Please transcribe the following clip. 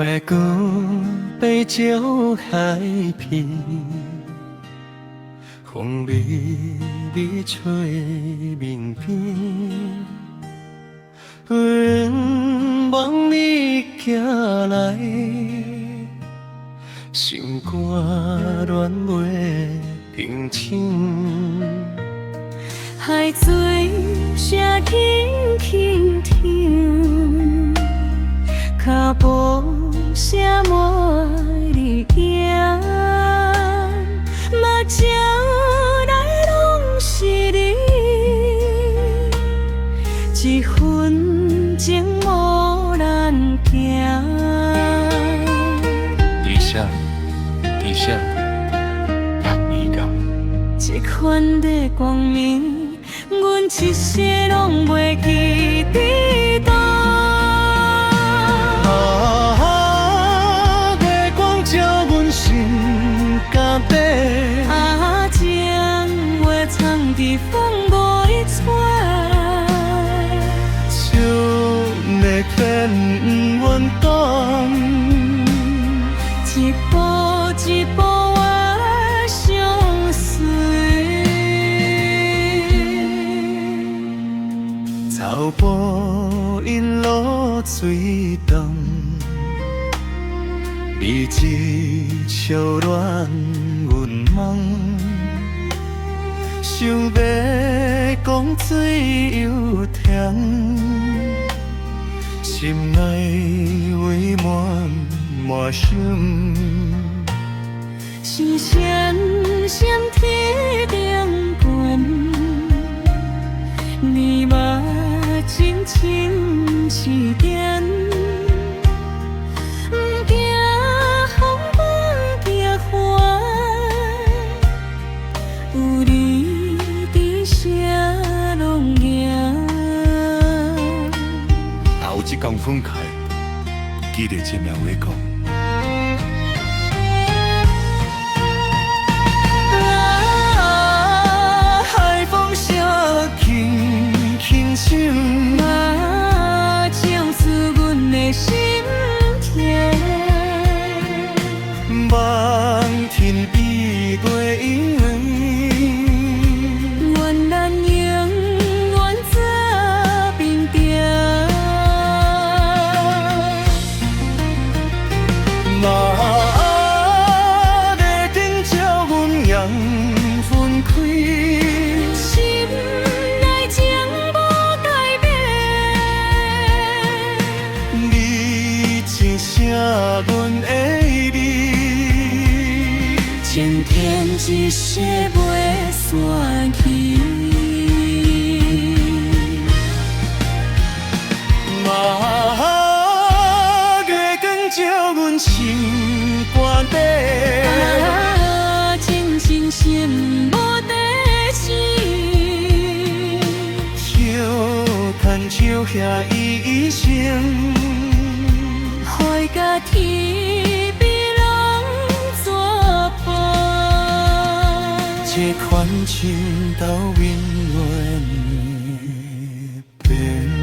月光背照海边，风微微吹面边，愿望你行来，心肝恋袂平静。海水声轻轻听，脚步声满日行，目睭内拢是你，一分情无咱行。理想，理想，依旧。这款的光明，阮一世拢袂记伫倒。月光照阮心肝底，将话藏伫风雨里吹，唱的变不愿讲，一步一步我相随。走步因路水长，你一笑恋阮梦，想要讲水又甜，心内为满满心。是闪闪天顶悬，你目真情是电，不惊风不惊寒，有你伫啥拢赢。后一天分开，记得这名话讲。海风声轻轻响，唱出阮的心痛。望天比月圆，愿咱永远做平定。月顶照阮阳分开，心内情无改变，你一声阮的你，前天一世袂散去。月光照阮心肝底，真真心无底线，笑叹笑遐一生，海甲天边拢作伴。这款情到永远的变。